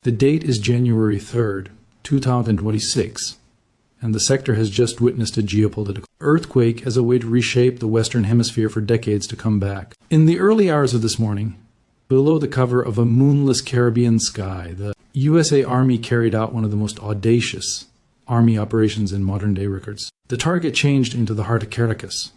The date is January 3rd, 2026, and the sector has just witnessed a geopolitical earthquake as a way to reshape the Western Hemisphere for decades to come back. In the early hours of this morning, below the cover of a moonless Caribbean sky, the USA Army carried out one of the most audacious Army operations in modern-day records. The target changed into the heart of Caracas.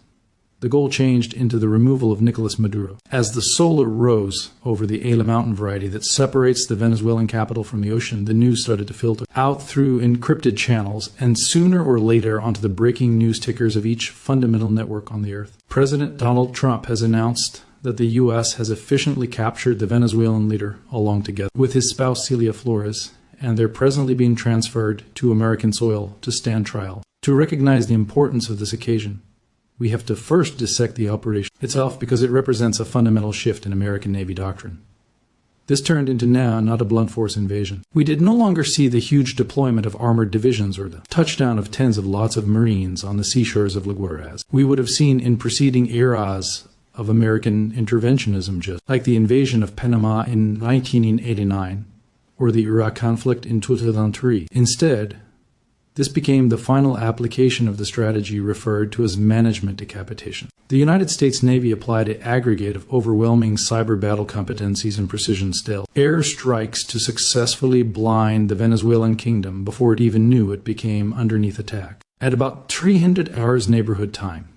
The goal changed into the removal of Nicolas Maduro. As the solar rose over the Ala mountain variety that separates the Venezuelan capital from the ocean, the news started to filter out through encrypted channels and sooner or later onto the breaking news tickers of each fundamental network on the earth. President Donald Trump has announced that the U.S. has efficiently captured the Venezuelan leader along together with his spouse Celia Flores, and they're presently being transferred to American soil to stand trial. To recognize the importance of this occasion, we have to first dissect the operation itself because it represents a fundamental shift in American Navy doctrine. This turned into now not a blunt force invasion. We did no longer see the huge deployment of armored divisions or the touchdown of tens of lots of Marines on the seashores of La Guerra as we would have seen in preceding eras of American interventionism, just like the invasion of Panama in 1989 or the Iraq conflict in 2003. Instead, this became the final application of the strategy referred to as management decapitation. The United States Navy applied an aggregate of overwhelming cyber battle competencies and precision stealth air strikes to successfully blind the Venezuelan kingdom before it even knew it became underneath attack. At about 300 hours neighborhood time,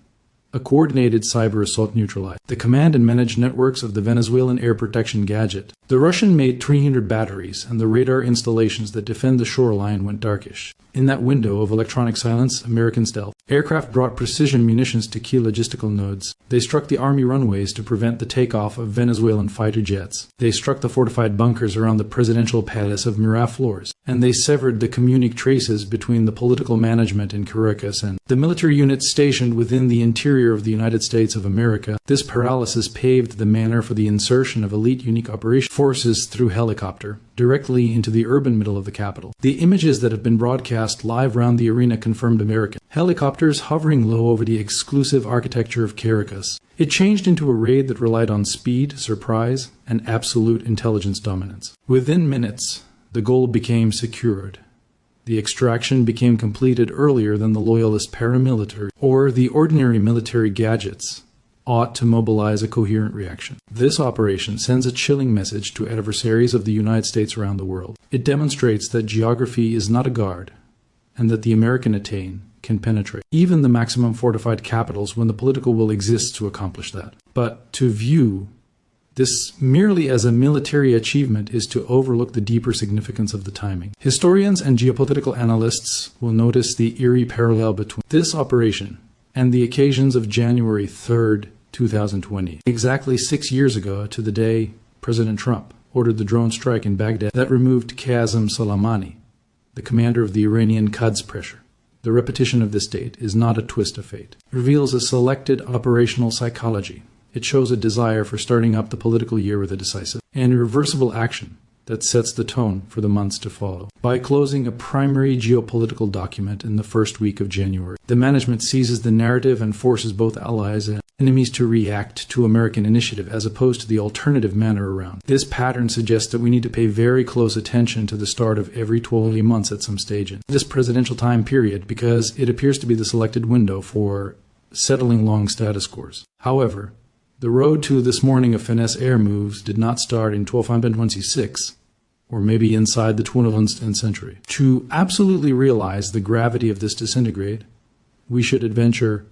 a coordinated cyber assault neutralized the command and managed networks of the Venezuelan air protection gadget. The Russian-made 300 batteries and the radar installations that defend the shoreline went darkish. In that window of electronic silence, American stealth aircraft brought precision munitions to key logistical nodes. They struck the Army runways to prevent the takeoff of Venezuelan fighter jets. They struck the fortified bunkers around the presidential palace of Miraflores, and they severed the communic traces between the political management in Caracas and the military units stationed within the interior of the United States of America. This paralysis paved the manner for the insertion of elite unique operation forces through helicopter directly into the urban middle of the capital. The images that have been broadcast live around the arena confirmed American helicopters hovering low over the exclusive architecture of Caracas. It changed into a raid that relied on speed, surprise, and absolute intelligence dominance. Within minutes, the goal became secured. The extraction became completed earlier than the loyalist paramilitary or the ordinary military gadgets ought to mobilize a coherent reaction. This operation sends a chilling message to adversaries of the United States around the world. It demonstrates that geography is not a guard, and that the American attain can penetrate even the maximum fortified capitals when the political will exists to accomplish that. But to view this merely as a military achievement is to overlook the deeper significance of the timing. Historians and geopolitical analysts will notice the eerie parallel between this operation and the occasions of January 3rd, 2020. Exactly 6 years ago to the day President Trump ordered the drone strike in Baghdad that removed Qasem Soleimani, the commander of the Iranian Quds pressure. The repetition of this date is not a twist of fate. It reveals a selected operational psychology. It shows a desire for starting up the political year with a decisive and irreversible action that sets the tone for the months to follow. By closing a primary geopolitical document in the first week of January, the management seizes the narrative and forces both allies and enemies to react to American initiative as opposed to the alternative manner around. This pattern suggests that we need to pay very close attention to the start of every 12 months at some stage in this presidential time period because it appears to be the selected window for settling long status quos. However, the road to this morning of finesse air moves did not start in 1226, or maybe inside the 21st century. To absolutely realize the gravity of this disintegrate, we should adventure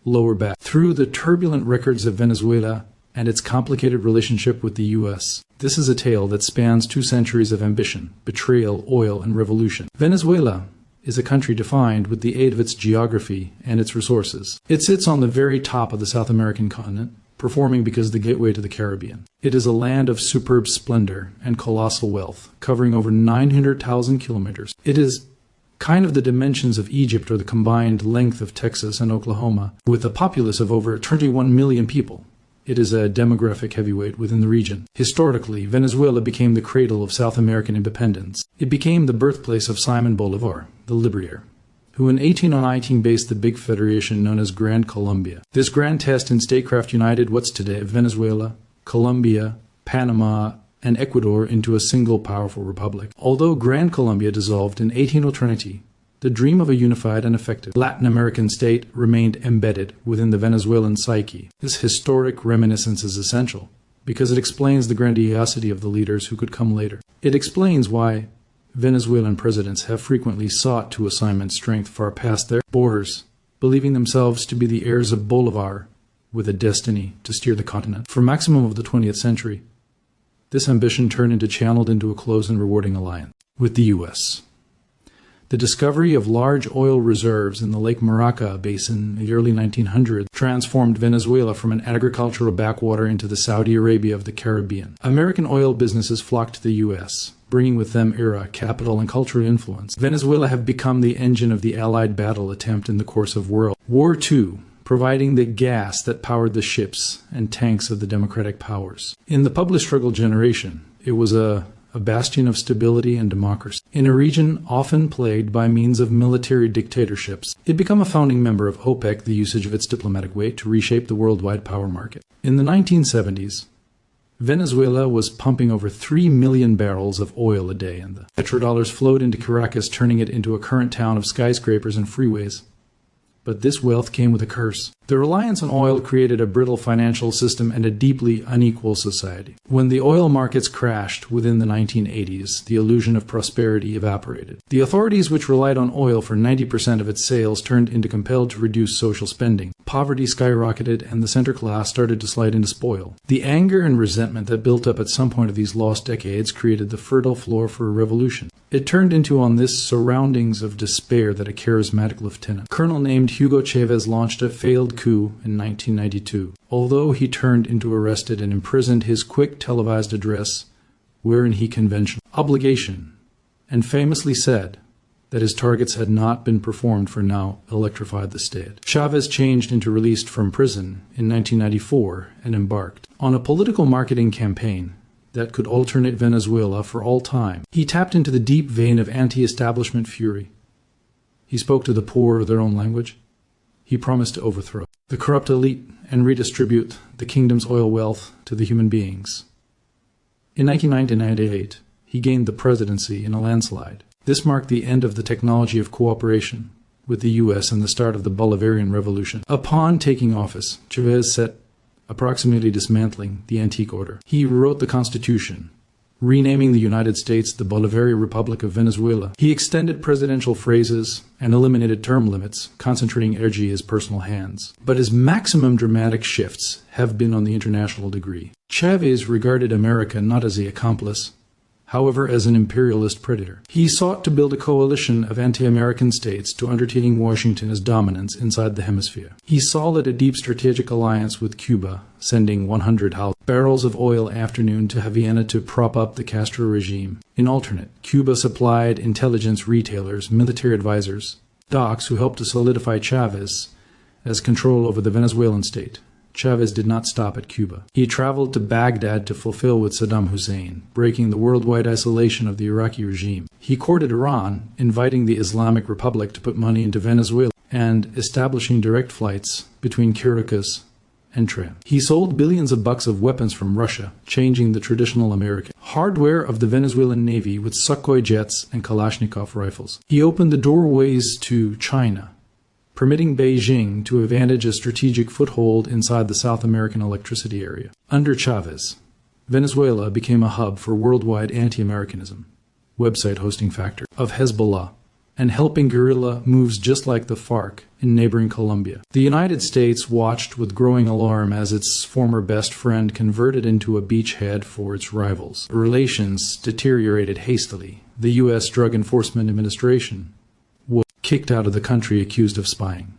lower back through the turbulent records of Venezuela and its complicated relationship with the U.S. This is a tale that spans 2 centuries of ambition, betrayal, oil, and revolution. Venezuela is a country defined with the aid of its geography and its resources. It sits on the very top of the South American continent, performing because the gateway to the Caribbean. It is a land of superb splendor and colossal wealth, covering over 900,000 kilometers. It is kind of the dimensions of Egypt or the combined length of Texas and Oklahoma, with a populace of over 21 million people. It is a demographic heavyweight within the region. Historically, Venezuela became the cradle of South American independence. It became the birthplace of Simon Bolivar, the liberator, who in 1819 based the big federation known as Grand Colombia. This grand test in statecraft united what's today Venezuela, Colombia, Panama, and Ecuador into a single powerful republic. Although Gran Colombia dissolved in 1820, the dream of a unified and effective Latin American state remained embedded within the Venezuelan psyche. This historic reminiscence is essential because it explains the grandiosity of the leaders who could come later. It explains why Venezuelan presidents have frequently sought to assign strength far past their borders, believing themselves to be the heirs of Bolivar with a destiny to steer the continent. For maximum of the 20th century, this ambition turned channeled into a close and rewarding alliance with the U.S. The discovery of large oil reserves in the Lake Maraca basin in the early 1900s transformed Venezuela from an agricultural backwater into the Saudi Arabia of the Caribbean. American oil businesses flocked to the U.S., bringing with them era, capital, and cultural influence. Venezuela have become the engine of the Allied battle attempt in the course of World War II, providing the gas that powered the ships and tanks of the democratic powers. In the public struggle generation, it was a bastion of stability and democracy. In a region often plagued by means of military dictatorships, it became a founding member of OPEC, the usage of its diplomatic weight to reshape the worldwide power market. In the 1970s, Venezuela was pumping over 3 million barrels of oil a day, and the petrodollars flowed into Caracas, turning it into a current town of skyscrapers and freeways. But this wealth came with a curse. The reliance on oil created a brittle financial system and a deeply unequal society. When the oil markets crashed within the 1980s, the illusion of prosperity evaporated. The authorities, which relied on oil for 90% of its sales, turned into compelled to reduce social spending. Poverty skyrocketed, and the center class started to slide into spoil. The anger and resentment that built up at some point of these lost decades created the fertile floor for a revolution. It turned into on this surroundings of despair that a charismatic lieutenant, colonel named Hugo Chavez, launched a failed coup in 1992. Although he turned into arrested and imprisoned, his quick televised address, wherein he conventional obligation, and famously said that his targets had not been performed for now electrified the state. Chavez changed into released from prison in 1994 and embarked on a political marketing campaign that could alternate Venezuela for all time. He tapped into the deep vein of anti-establishment fury. He spoke to the poor their own language. He promised to overthrow the corrupt elite and redistribute the kingdom's oil wealth to the human beings. In 1998, he gained the presidency in a landslide. This marked the end of the technology of cooperation with the U.S. and the start of the Bolivarian Revolution. Upon taking office, Chavez set approximately dismantling the antique order. He rewrote the Constitution, renaming the United States the Bolivarian Republic of Venezuela. He extended presidential phrases and eliminated term limits, concentrating energy in his personal hands. But his maximum dramatic shifts have been on the international degree. Chavez regarded America not as the accomplice, however, as an imperialist predator. He sought to build a coalition of anti-American states to undertaking Washington as dominance inside the hemisphere. He solid a deep strategic alliance with Cuba, sending 100 barrels of oil afternoon to Havana to prop up the Castro regime. In alternate, Cuba supplied intelligence retailers, military advisors, docs who helped to solidify Chavez as control over the Venezuelan state. Chavez did not stop at Cuba. He traveled to Baghdad to fulfill with Saddam Hussein, breaking the worldwide isolation of the Iraqi regime. He courted Iran, inviting the Islamic Republic to put money into Venezuela and establishing direct flights between Caracas and Tehran. He sold billions of bucks of weapons from Russia, changing the traditional American hardware of the Venezuelan Navy with Sukhoi jets and Kalashnikov rifles. He opened the doorways to China, permitting Beijing to advantage a strategic foothold inside the South American electricity area. Under Chavez, Venezuela became a hub for worldwide anti-Americanism, website hosting factor of Hezbollah, and helping guerrilla moves just like the FARC in neighboring Colombia. The United States watched with growing alarm as its former best friend converted into a beachhead for its rivals. Relations deteriorated hastily. The U.S. Drug Enforcement Administration was kicked out of the country accused of spying.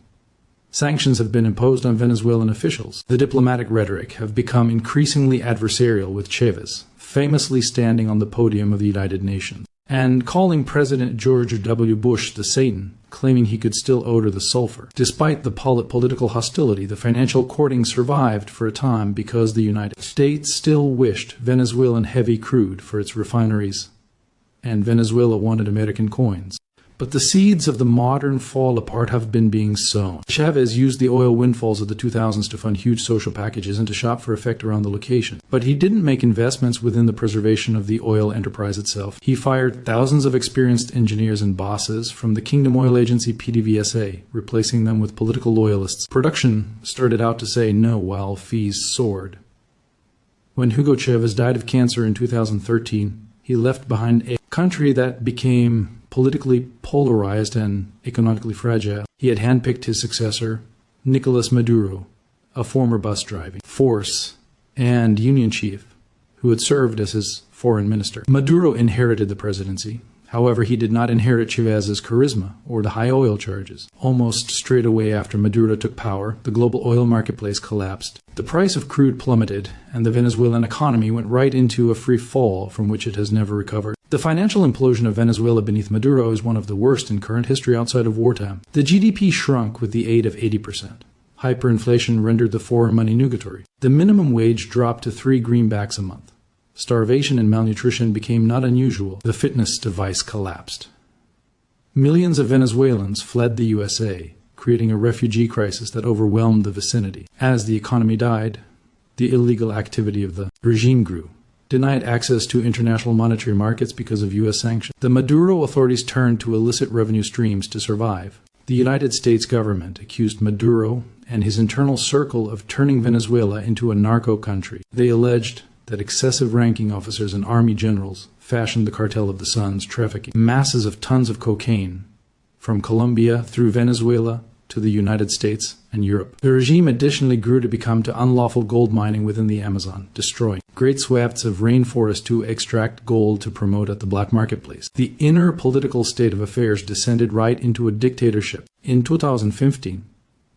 Sanctions have been imposed on Venezuelan officials. The diplomatic rhetoric have become increasingly adversarial, with Chavez famously standing on the podium of the United Nations and calling President George W. Bush the Satan, claiming he could still odor the sulfur. Despite the political hostility, the financial courting survived for a time because the United States still wished Venezuelan heavy crude for its refineries, and Venezuela wanted American coins. But the seeds of the modern fall apart have been being sown. Chavez used the oil windfalls of the 2000s to fund huge social packages and to shop for effect around the location. But he didn't make investments within the preservation of the oil enterprise itself. He fired thousands of experienced engineers and bosses from the Kingdom Oil Agency PDVSA, replacing them with political loyalists. Production started out to say no while fees soared. When Hugo Chavez died of cancer in 2013, he left behind a country that became politically polarized and economically fragile. He had handpicked his successor, Nicolas Maduro, a former bus driving force and union chief who had served as his foreign minister. Maduro inherited the presidency. However, he did not inherit Chavez's charisma or the high oil charges. Almost straight away after Maduro took power, the global oil marketplace collapsed. The price of crude plummeted, and the Venezuelan economy went right into a free fall from which it has never recovered. The financial implosion of Venezuela beneath Maduro is one of the worst in current history outside of wartime. The GDP shrunk with the aid of 80%. Hyperinflation rendered the foreign money nugatory. The minimum wage dropped to 3 greenbacks a month. Starvation and malnutrition became not unusual. The fitness device collapsed. Millions of Venezuelans fled the USA, creating a refugee crisis that overwhelmed the vicinity. As the economy died, the illegal activity of the regime grew. Denied access to international monetary markets because of U.S. sanctions. The Maduro authorities turned to illicit revenue streams to survive. The United States government accused Maduro and his internal circle of turning Venezuela into a narco country. They alleged that excessive ranking officers and army generals fashioned the cartel of the Suns, trafficking masses of tons of cocaine from Colombia through Venezuela to the United States and Europe. The regime additionally grew to become to unlawful gold mining within the Amazon, destroying great swaths of rainforest to extract gold to promote at the black marketplace. The inner political state of affairs descended right into a dictatorship. In 2015,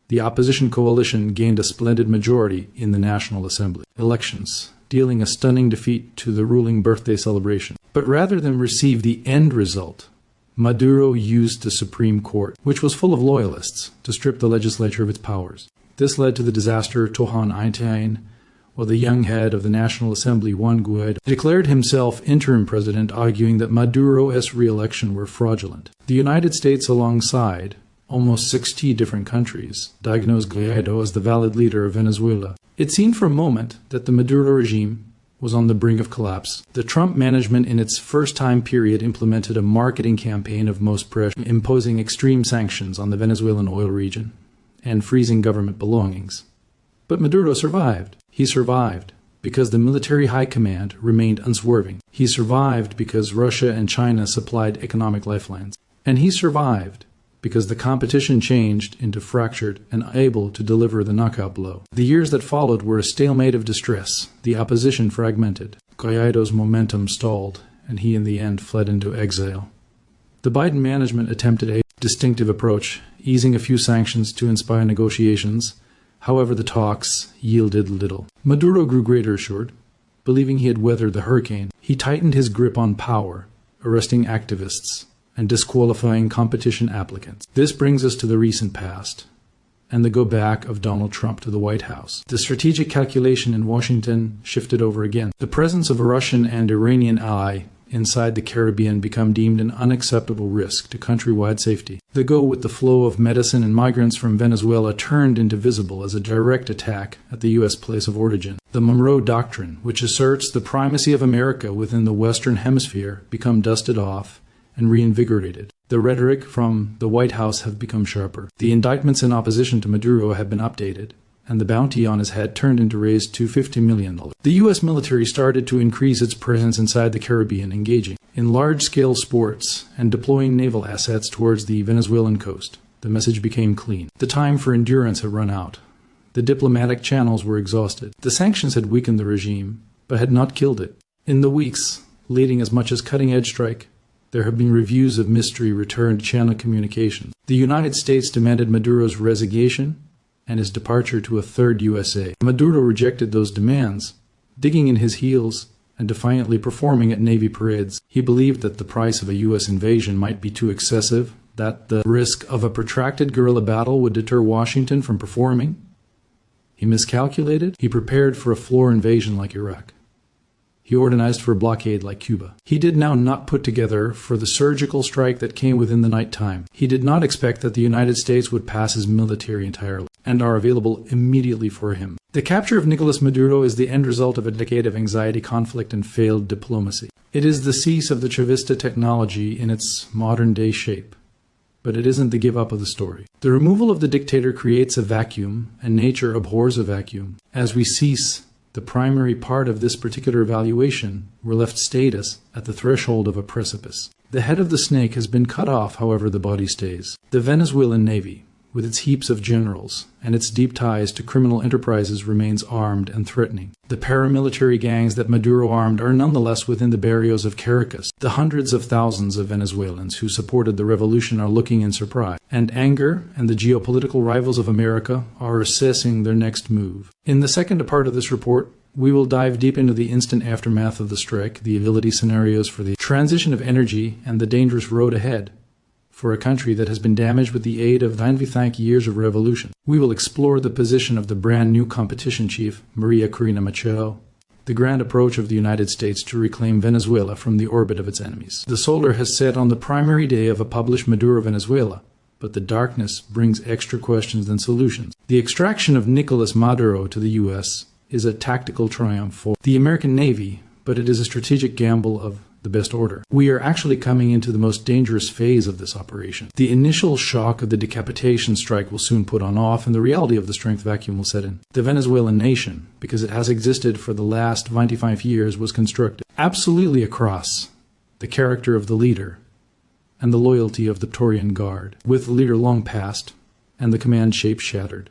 the opposition coalition gained a splendid majority in the National Assembly elections, dealing a stunning defeat to the ruling birthday celebration. But rather than receive the end result, Maduro used the Supreme Court, which was full of loyalists, to strip the legislature of its powers. This led to the disaster Tohan Aintain, while the young head of the National Assembly, Juan Guaido, declared himself interim president, arguing that Maduro's re-election were fraudulent. The United States, alongside almost 60 different countries, diagnosed Guaido as the valid leader of Venezuela. It seemed for a moment that the Maduro regime was on the brink of collapse. The Trump management in its first time period implemented a marketing campaign of most pressure, imposing extreme sanctions on the Venezuelan oil region and freezing government belongings. But Maduro survived. He survived because the military high command remained unswerving. He survived because Russia and China supplied economic lifelines. And he survived because the competition changed into fractured and unable to deliver the knockout blow. The years that followed were a stalemate of distress. The opposition fragmented. Guaido's momentum stalled, and he in the end fled into exile. The Biden management attempted a distinctive approach, easing a few sanctions to inspire negotiations. However, the talks yielded little. Maduro grew greater assured, believing he had weathered the hurricane. He tightened his grip on power, arresting activists and disqualifying competition applicants. This brings us to the recent past and the go-back of Donald Trump to the White House. The strategic calculation in Washington shifted over again. The presence of a Russian and Iranian ally inside the Caribbean become deemed an unacceptable risk to countrywide safety. The go with the flow of medicine and migrants from Venezuela turned into visible as a direct attack at the U.S. place of origin. The Monroe Doctrine, which asserts the primacy of America within the Western Hemisphere, become dusted off and reinvigorated. The rhetoric from the White House have become sharper. The indictments in opposition to Maduro have been updated, and the bounty on his head turned into raised to $50 million. The U.S. military started to increase its presence inside the Caribbean, engaging in large-scale sports and deploying naval assets towards the Venezuelan coast. The message became clean. The time for endurance had run out. The diplomatic channels were exhausted. The sanctions had weakened the regime, but had not killed it. In the weeks leading as much as cutting-edge strike, there have been reviews of mystery returned channel communications. The United States demanded Maduro's resignation and his departure to a third USA. Maduro rejected those demands, digging in his heels and defiantly performing at Navy parades. He believed that the price of a U.S. invasion might be too excessive, that the risk of a protracted guerrilla battle would deter Washington from performing. He miscalculated. He prepared for a floor invasion like Iraq. He organized for a blockade like Cuba. He did now not put together for the surgical strike that came within the night time. He did not expect that the United States would pass his military entirely and are available immediately for him. The capture of Nicolas Maduro is the end result of a decade of anxiety, conflict, and failed diplomacy. It is the cease of the Chavista technology in its modern-day shape. But it isn't the give-up of the story. The removal of the dictator creates a vacuum, and nature abhors a vacuum. As we cease the primary part of this particular evaluation, we're left status at the threshold of a precipice. The head of the snake has been cut off, however the body stays. The Venezuelan Navy, with its heaps of generals and its deep ties to criminal enterprises, remains armed and threatening. The paramilitary gangs that Maduro armed are nonetheless within the barrios of Caracas. The hundreds of thousands of Venezuelans who supported the revolution are looking in surprise, and anger and the geopolitical rivals of America are assessing their next move. In the second part of this report, we will dive deep into the instant aftermath of the strike, the ability scenarios for the transition of energy, and the dangerous road ahead for a country that has been damaged with the aid of 95 years of revolution. We will explore the position of the brand new competition chief, Maria Corina Machado, the grand approach of the United States to reclaim Venezuela from the orbit of its enemies. The solar has set on the primary day of a published Maduro Venezuela, but the darkness brings extra questions than solutions. The extraction of Nicolas Maduro to the U.S. is a tactical triumph for the American Navy, but it is a strategic gamble of the best order. We are actually coming into the most dangerous phase of this operation. The initial shock of the decapitation strike will soon put on off, and the reality of the strength vacuum will set in. The Venezuelan nation, because it has existed for the last 95 years, was constructed absolutely across the character of the leader and the loyalty of the Praetorian Guard. With the leader long past and the command shape shattered,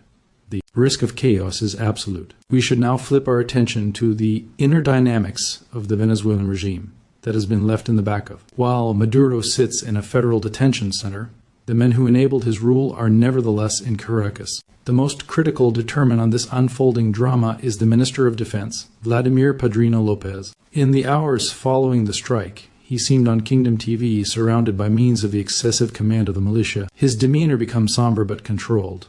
the risk of chaos is absolute. We should now flip our attention to the inner dynamics of the Venezuelan regime that has been left in the back of. While Maduro sits in a federal detention center, the men who enabled his rule are nevertheless in Caracas. The most critical determinant on this unfolding drama is the Minister of Defense, Vladimir Padrino Lopez. In the hours following the strike, he seemed on Kingdom TV surrounded by means of the excessive command of the militia. His demeanor becomes somber but controlled.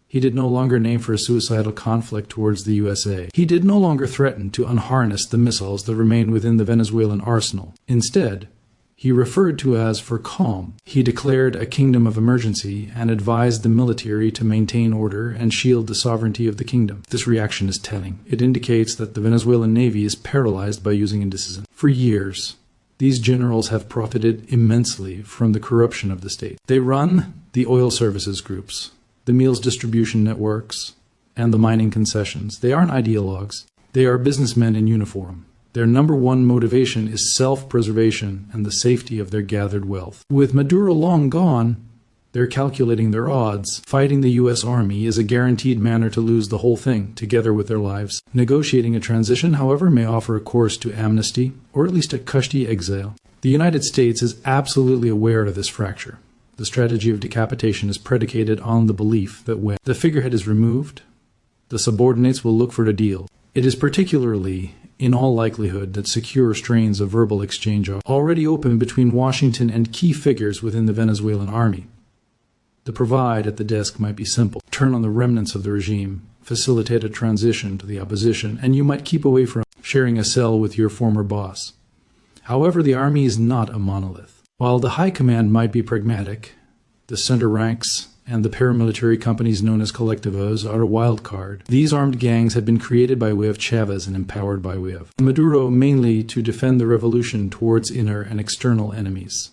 He did no longer name for a suicidal conflict towards the USA. He did no longer threaten to unharness the missiles that remained within the Venezuelan arsenal. Instead, he referred to as for calm. He declared a kingdom of emergency and advised the military to maintain order and shield the sovereignty of the kingdom. This reaction is telling. It indicates that the Venezuelan Navy is paralyzed by using indecision. For years, these generals have profited immensely from the corruption of the state. They run the oil services groups, the meals distribution networks, and the mining concessions. They aren't ideologues. They are businessmen in uniform. Their number one motivation is self-preservation and the safety of their gathered wealth. With Maduro long gone, they're calculating their odds. Fighting the U.S. Army is a guaranteed manner to lose the whole thing, together with their lives. Negotiating a transition, however, may offer a course to amnesty, or at least a cushy exile. The United States is absolutely aware of this fracture. The strategy of decapitation is predicated on the belief that when the figurehead is removed, the subordinates will look for a deal. It is particularly, in all likelihood, that secure strains of verbal exchange are already open between Washington and key figures within the Venezuelan army. The provide at the desk might be simple. Turn on the remnants of the regime, facilitate a transition to the opposition, and you might keep away from sharing a cell with your former boss. However, the army is not a monolith. While the high command might be pragmatic, the center ranks and the paramilitary companies known as collectivos are a wild card. These armed gangs have been created by way of Chavez and empowered by way of Maduro, mainly to defend the revolution towards inner and external enemies.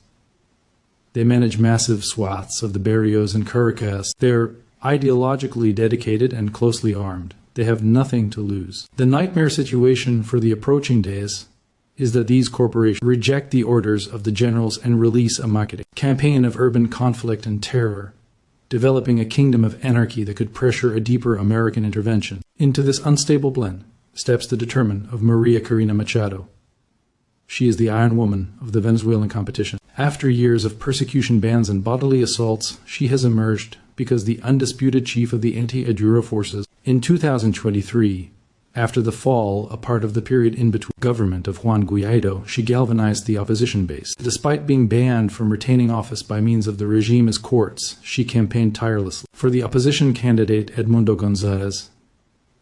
They manage massive swaths of the barrios and Caracas. They're ideologically dedicated and closely armed. They have nothing to lose. The nightmare situation for the approaching days is that these corporations reject the orders of the generals and release a marketing campaign of urban conflict and terror, developing a kingdom of anarchy that could pressure a deeper American intervention. Into this unstable blend steps the determined of Maria Corina Machado. She is the Iron Woman of the Venezuelan competition. After years of persecution, bans, and bodily assaults, she has emerged because the undisputed chief of the anti-Maduro forces. In 2023, after the fall, a part of the period in between government of Juan Guaido, she galvanized the opposition base. Despite being banned from retaining office by means of the regime's courts, she campaigned tirelessly for the opposition candidate Edmundo Gonzalez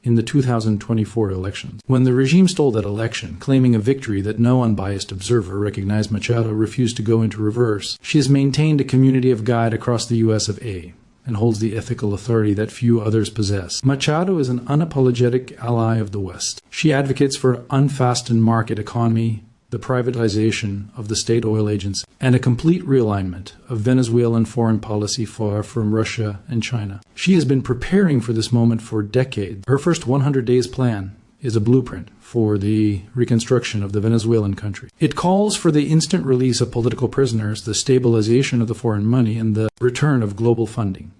in the 2024 elections. When the regime stole that election, claiming a victory that no unbiased observer recognized Machado refused to go into reverse, she has maintained a community of guide across the US of A and holds the ethical authority that few others possess. Machado is an unapologetic ally of the West. She advocates for an unfastened market economy, the privatization of the state oil agency, and a complete realignment of Venezuelan foreign policy far from Russia and China. She has been preparing for this moment for decades. Her first 100 days plan is a blueprint for the reconstruction of the Venezuelan country. It calls for the instant release of political prisoners, the stabilization of the foreign money, and the return of global funding.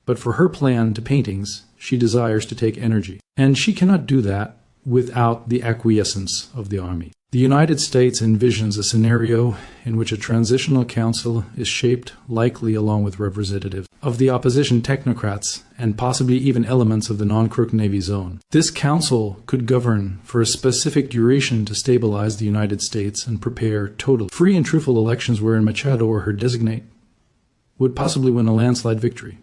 But for her plan to paintings, she desires to take energy. And she cannot do that without the acquiescence of the army. The United States envisions a scenario in which a transitional council is shaped, likely along with representatives of the opposition technocrats and possibly even elements of the non-crook Navy zone. This council could govern for a specific duration to stabilize the United States and prepare total free and truthful elections wherein Machado or her designate would possibly win a landslide victory.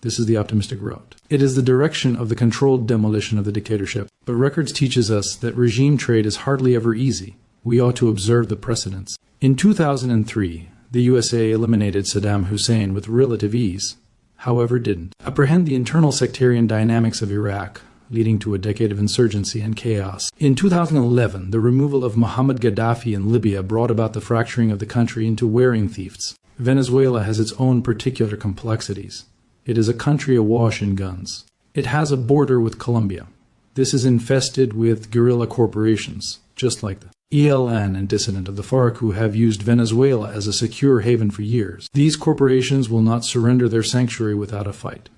This is the optimistic route. It is the direction of the controlled demolition of the dictatorship. But records teaches us that regime trade is hardly ever easy. We ought to observe the precedents. In 2003, the USA eliminated Saddam Hussein with relative ease, however didn't apprehend the internal sectarian dynamics of Iraq, leading to a decade of insurgency and chaos. In 2011, the removal of Muammar Gaddafi in Libya brought about the fracturing of the country into warring fiefs. Venezuela has its own particular complexities. It is a country awash in guns. It has a border with Colombia. This is infested with guerrilla corporations, just like the ELN and dissident of the FARC, who have used Venezuela as a secure haven for years. These corporations will not surrender their sanctuary without a fight.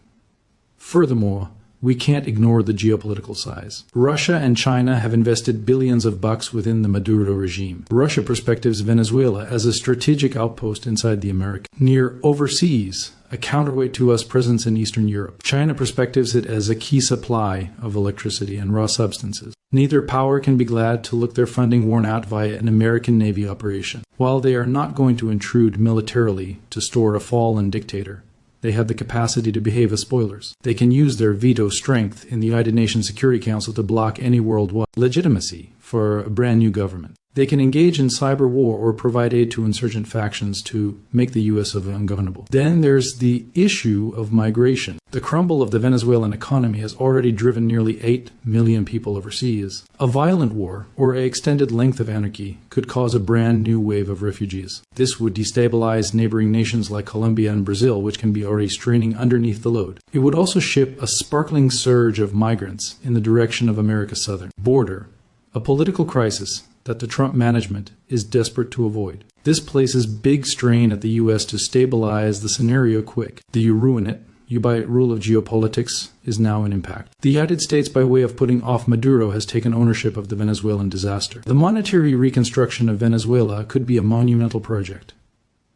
Furthermore, we can't ignore the geopolitical size. Russia and China have invested billions of bucks within the Maduro regime. Russia perspectives Venezuela as a strategic outpost inside the Americas, near overseas, a counterweight to us presence in Eastern Europe. China perspectives it as a key supply of electricity and raw substances. Neither power can be glad to look their funding worn out via an American Navy operation. While they are not going to intrude militarily to store a fallen dictator, they have the capacity to behave as spoilers. They can use their veto strength in the United Nations Security Council to block any worldwide legitimacy for a brand new government. They can engage in cyber war or provide aid to insurgent factions to make the U.S. ungovernable. Then there's the issue of migration. The crumble of the Venezuelan economy has already driven nearly 8 million people overseas. A violent war or an extended length of anarchy could cause a brand new wave of refugees. This would destabilize neighboring nations like Colombia and Brazil, which can be already straining underneath the load. It would also ship a sparkling surge of migrants in the direction of America's southern border, a political crisis that the Trump management is desperate to avoid. This places big strain at the U.S. to stabilize the scenario quick. Do you ruin it? You buy it rule of geopolitics is now in impact. The United States, by way of putting off Maduro, has taken ownership of the Venezuelan disaster. The monetary reconstruction of Venezuela could be a monumental project.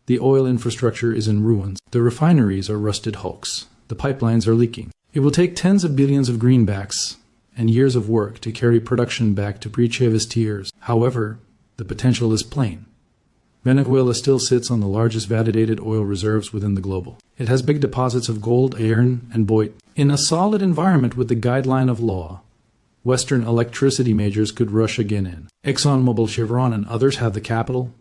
The oil infrastructure is in ruins. The refineries are rusted hulks. The pipelines are leaking. It will take tens of billions of greenbacks and years of work to carry production back to pre-Chavez years. However, the potential is plain. Venezuela still sits on the largest validated oil reserves within the global. It has big deposits of gold, iron, and boit. In a solid environment with the guideline of law, Western electricity majors could rush again in. ExxonMobil, Chevron, and others have the capital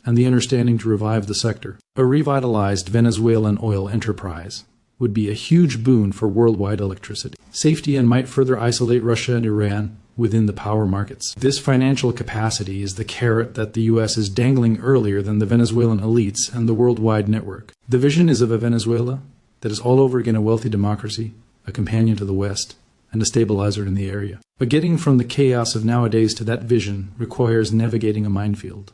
and the understanding to revive the sector. A revitalized Venezuelan oil enterprise would be a huge boon for worldwide electricity. Safety and might further isolate Russia and Iran within the power markets. This financial capacity is the carrot that the U.S. is dangling earlier than the Venezuelan elites and the worldwide network. The vision is of a Venezuela that is all over again a wealthy democracy, a companion to the West, and a stabilizer in the area. But getting from the chaos of nowadays to that vision requires navigating a minefield.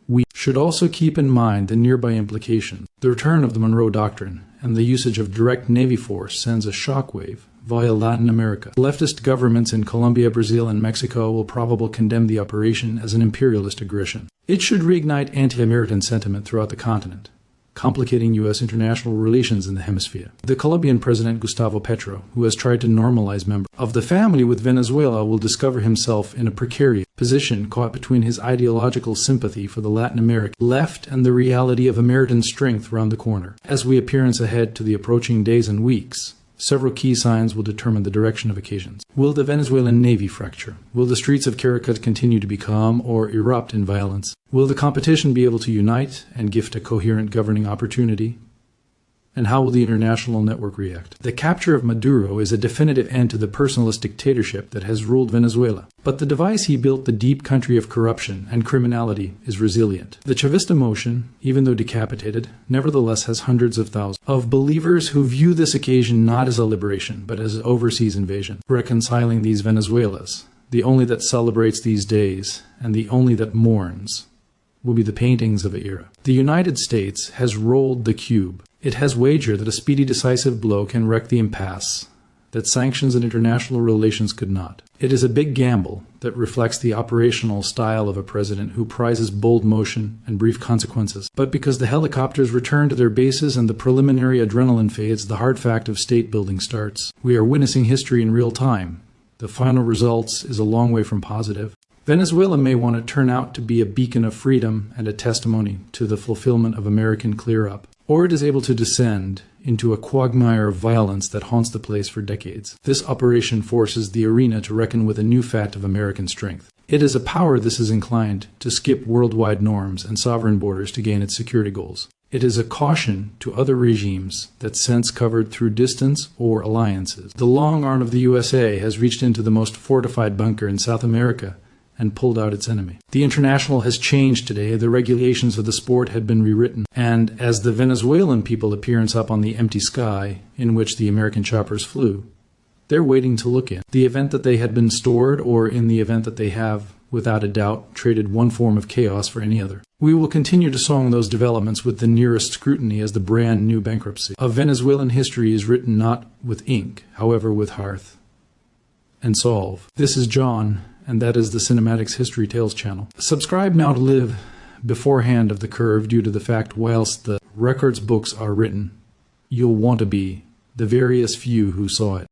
We should also keep in mind the nearby implications. The return of the Monroe Doctrine and the usage of direct Navy force sends a shockwave via Latin America. Leftist governments in Colombia, Brazil, and Mexico will probably condemn the operation as an imperialist aggression. It should reignite anti-American sentiment throughout the continent, complicating U.S. international relations in the hemisphere. The Colombian president Gustavo Petro, who has tried to normalize members of the family with Venezuela, will discover himself in a precarious position caught between his ideological sympathy for the Latin American left and the reality of American strength round the corner. As we appearance ahead to the approaching days and weeks, Several key signs will determine the direction of occasions. Will the Venezuelan Navy fracture? Will the streets of Caracas continue to be calm or erupt in violence? Will the competition be able to unite and gift a coherent governing opportunity? And how will the international network react? The capture of Maduro is a definitive end to the personalist dictatorship that has ruled Venezuela. But the device he built, the deep country of corruption and criminality, is resilient. The Chavista motion, even though decapitated, nevertheless has hundreds of thousands of believers who view this occasion not as a liberation, but as an overseas invasion. Reconciling these Venezuelas, the only that celebrates these days, and the only that mourns, will be the paintings of an era. The United States has rolled the cube. It has wagered that a speedy, decisive blow can wreck the impasse, that sanctions and international relations could not. It is a big gamble that reflects the operational style of a president who prizes bold motion and brief consequences. But because the helicopters return to their bases and the preliminary adrenaline fades, the hard fact of state building starts. We are witnessing history in real time. The final results is a long way from positive. Venezuela may want to turn out to be a beacon of freedom and a testimony to the fulfillment of American clear-up. Or it is able to descend into a quagmire of violence that haunts the place for decades. This operation forces the arena to reckon with a new fact of American strength. It is a power this is inclined to skip worldwide norms and sovereign borders to gain its security goals. It is a caution to other regimes that sense covered through distance or alliances. The long arm of the USA has reached into the most fortified bunker in South America and pulled out its enemy. The international has changed today. The regulations of the sport had been rewritten. And as the Venezuelan people appearance up on the empty sky in which the American choppers flew, they're waiting to look in. The event that they had been stored, or in the event that they have, without a doubt, traded one form of chaos for any other. We will continue to song those developments with the nearest scrutiny as the brand new bankruptcy of Venezuelan history is written not with ink, however with hearth and solve. This is John, and that is the Cinematics History Tales channel. Subscribe now to live beforehand of the curve due to the fact whilst the records books are written, you'll want to be the various few who saw it.